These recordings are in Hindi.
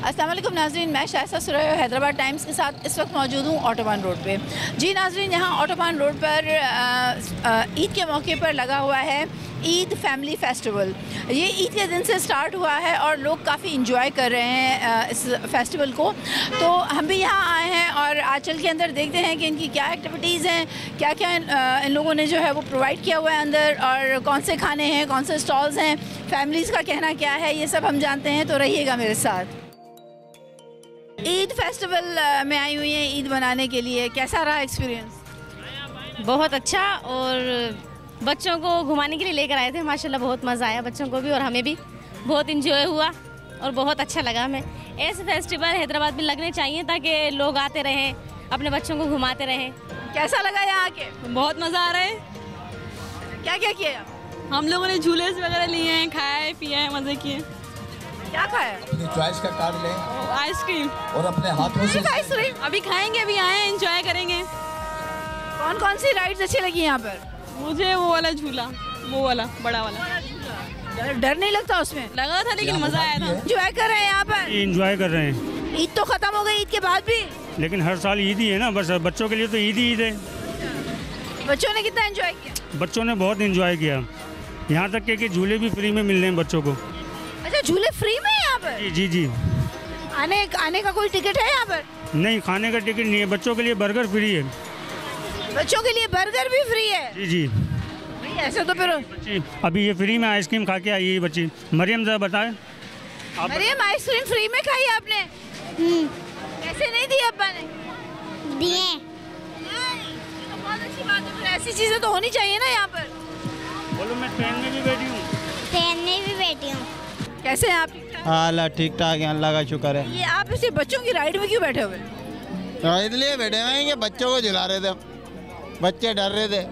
अस्सलाम वालेकुम नाज़रीन, मैं शाइस्ता सुरैया हैदराबाद टाइम्स के साथ इस वक्त मौजूद हूँ ऑटोबान रोड पे। जी नाज़रीन, यहाँ ऑटोबान रोड पर ईद के मौके पर लगा हुआ है ईद फैमिली फेस्टिवल। ये ईद के दिन से स्टार्ट हुआ है और लोग काफ़ी इंजॉय कर रहे हैं इस फेस्टिवल को। तो हम भी यहाँ आए हैं और आज चल के अंदर देखते हैं कि इनकी क्या एक्टिविटीज़ हैं, क्या क्या इन लोगों ने जो है वो प्रोवाइड किया हुआ है अंदर, और कौन से खाने हैं, कौन से स्टॉल्स हैं, फैमिलीज़ का कहना क्या है, ये सब हम जानते हैं। तो रहिएगा मेरे साथ। ईद फेस्टिवल में आई हुई है ईद मनाने के लिए, कैसा रहा एक्सपीरियंस? बहुत अच्छा, और बच्चों को घुमाने के लिए लेकर आए थे। माशाल्लाह बहुत मज़ा आया बच्चों को भी और हमें भी बहुत इंजॉय हुआ और बहुत अच्छा लगा हमें। ऐसे फेस्टिवल हैदराबाद में लगने चाहिए ताकि लोग आते रहें, अपने बच्चों को घुमाते रहें। कैसा लगा यहाँ आके? बहुत मज़ा आ रहा है। क्या क्या किया? हम लोगों ने झूले वगैरह लिए हैं, खाए पिए हैं, मज़े किए। क्या खाया? अपनी चॉइस का कार्ड लें, आइसक्रीम, और अपने हाथों से आइसक्रीम अभी खाएंगे, अभी आए हैं, एंजॉय करेंगे। कौन कौन सी राइड्स अच्छी लगी यहाँ पर? मुझे वो वाला झूला, वो वाला बड़ा वाला। डर नहीं लगता उसमें? लगा था लेकिन मज़ा आया था। एंजॉय कर रहे हैं यहाँ पर? एंजॉय कर रहे हैं। ईद तो खत्म हो गई, ईद के बाद भी लेकिन हर साल ईद ही है ना, बस बच्चों के लिए तो ईद ही ईद है। बच्चों ने कितना एंजॉय किया? बच्चों ने बहुत एंजॉय किया, यहाँ तक कि झूले भी फ्री में मिल रहे हैं बच्चों को। अच्छा, झूले फ्री में यहाँ पर? जी जी जी। आने का कोई टिकट है यहाँ पर? नहीं, खाने का टिकट नहीं है। बच्चों के लिए बर्गर फ्री है। बच्चों के लिए बर्गर भी फ्री है? जी जी। ऐसे तो फिर बच्ची अभी ये फ्री में आइसक्रीम खा के आई है बच्ची। मरियम जरा बताए। मरियम, आइसक्रीम फ्री में खाई आपने? कैसे नहीं दी अब्बा ने? दिए। तो बहुत अच्छी बात है, फिर ऐसी चीजें तो होनी चाहिए ना यहाँ पर। बोलो, मैं ट्रेन में भी बैठी हूँ। ट्रेन में भी बैठी हूँ। कैसे हैं आप? हाँ, अल्लाह ठीक ठाक है, अल्लाह का शुक्र है। ये आप इसे बच्चों की राइड में क्यों बैठे हुए? इसलिए बैठे हुए हैं कि बच्चों को झुला रहे थे, बच्चे डर रहे थे।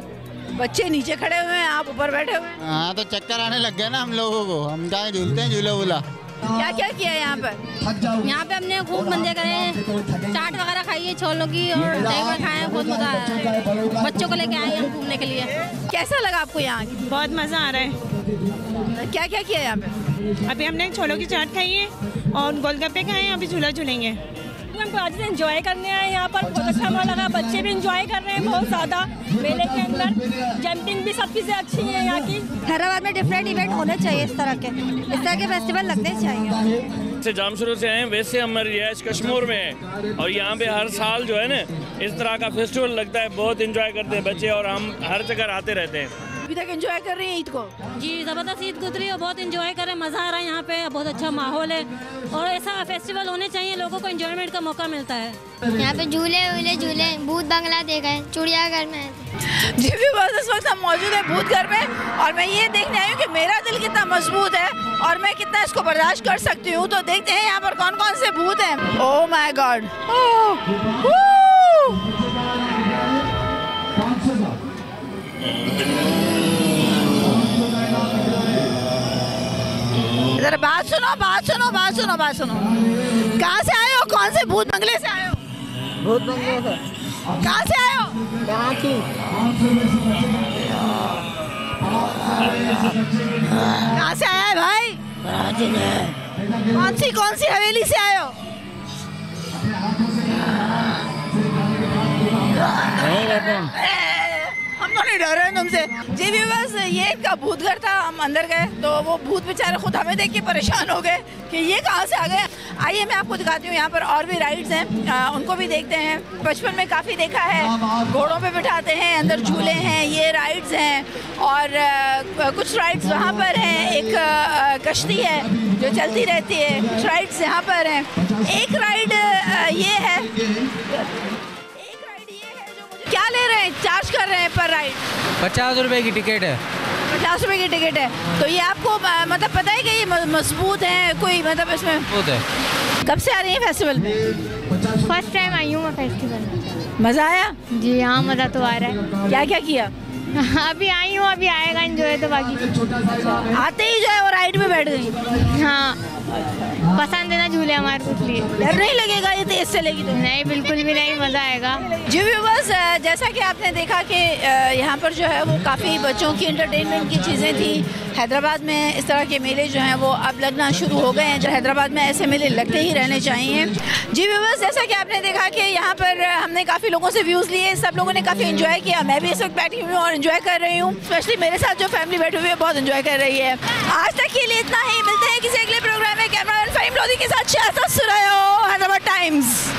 बच्चे नीचे खड़े हुए हैं, आप ऊपर बैठे हुए हैं। हाँ, तो चक्कर आने लग गए ना हम लोगों को। हम जहाँ झूलते हैं झूला वूला। क्या क्या किया है यहाँ पर? यहाँ पे हमने खूब मजे करे, चाट वगैरह खाई है छोलों की, और दही वड़ा खाए, बहुत मज़ा आया। बच्चों को लेके आए हैं घूमने के लिए। कैसा लगा आपको यहाँ? बहुत मज़ा आ रहा है। क्या क्या किया है यहाँ पे? अभी हमने छोलों की चाट खाई है और गोलगप्पे खाए हैं, अभी झूला झूलेंगे। हमको आज से एंजॉय करने आए यहाँ पर, बहुत अच्छा मजा लगा। बच्चे भी एंजॉय कर रहे हैं बहुत ज़्यादा मेले के अंदर। जंपिंग भी सब चीज़ें अच्छी हैं यहाँ की। हैदराबाद में डिफरेंट इवेंट होने चाहिए, इस तरह के फेस्टिवल लगने चाहिए। से जामशुरू से हैं, वैसे हम रिहाइश कश्मीर में हैं और यहाँ पे हर साल जो है ना इस तरह का फेस्टिवल लगता है। बहुत एंजॉय करते हैं बच्चे और हम हर जगह आते रहते हैं। अभी तक एंजॉय कर रही हैं ईद को? जी, ज़बरदस्त ईद गुजरी और बहुत एंजॉय कर रहे हैं, मज़ा आ रहा है यहाँ पे, बहुत अच्छा माहौल है और ऐसा फेस्टिवल होने चाहिए, लोगों को एंजॉयमेंट का मौका मिलता है। यहाँ पे झूले भूत बंगला देखा है, चिड़ियाघर में। जी भी बस इस वक्त हम मौजूद हैं भूत घर में और मैं ये देखने आई हूँ कि मेरा दिल कितना मजबूत है और मैं कितना इसको बर्दाश्त कर सकती हूँ। तो देखते हैं यहाँ पर कौन कौन से भूत हैं। ओह माय गॉड, जरा बात सुनो। कहाँ से आए हो? कौन से भूत बंगले से आए हो? भूत बंगले से। कहाँ से आए हो? कराची। कहाँ से आया है भाई? कौन सी हवेली से आए हो? हम तो नहीं डर रहे हैं तुमसे। जी भी बस ये का भूत घर था, हम अंदर गए तो वो भूत बेचारे खुद हमें देख के परेशान हो गए कि ये कहाँ से आ गए। आइए मैं आपको दिखाती हूँ, यहाँ पर और भी राइड्स हैं, उनको भी देखते हैं। बचपन में काफ़ी देखा है, घोड़ों पे बिठाते हैं, अंदर झूले हैं, ये राइड्स हैं और कुछ राइड्स वहाँ पर हैं। एक कश्ती है जो चलती रहती है, कुछ राइड्स यहाँ पर हैं। एक राइड ये है, क्या ले रहे हैं, चार्ज कर रहे हैं पर राइड? 50 रुपए की टिकट है। 50 रुपए की टिकट है। तो ये आपको मतलब पता है कि ये मजबूत है कोई, मतलब इसमें मजबूत है। कब से आ रही है फेस्टिवल में? फर्स्ट टाइम आई हूँ मैं फेस्टिवल। मज़ा आया? जी हाँ, मज़ा तो आ रहा है। क्या क्या किया? अभी आई हूँ, अभी आएगा एंजॉय तो बाकी। आते ही जो है वो राइड में बैठ गई? हाँ, पसंद है ना झूले झूले हमारे कुछ लिए। डर नहीं लगेगा ये तेज चलेगी तो? नहीं, बिल्कुल भी नहीं, मज़ा आएगा। जी व्यूअर्स, जैसा कि आपने देखा कि यहाँ पर जो है वो काफ़ी बच्चों की एंटरटेनमेंट की चीज़ें थी। हैदराबाद में इस तरह के मेले जो हैं वो अब लगना शुरू हो गए हैं। जो हैदराबाद में ऐसे मेले लगते ही रहने चाहिए। जी व्यूअर्स, जैसा कि आपने देखा कि यहाँ पर हमने काफ़ी लोगों से व्यूज़ लिए, सब लोगों ने काफ़ी एंजॉय किया। मैं भी इस वक्त बैठी हुई हूँ और एंजॉय कर रही हूँ। स्पेशली मेरे साथ जो फैमिली बैठी हुई है बहुत एंजॉय कर रही है। आज तक के लिए इतना ही। मिलते हैं किसी अगले प्रोग्राम में। कैमरा मैन फहीम लोधी के साथ शाहज़ाद सुराया, हैदराबाद टाइम्स।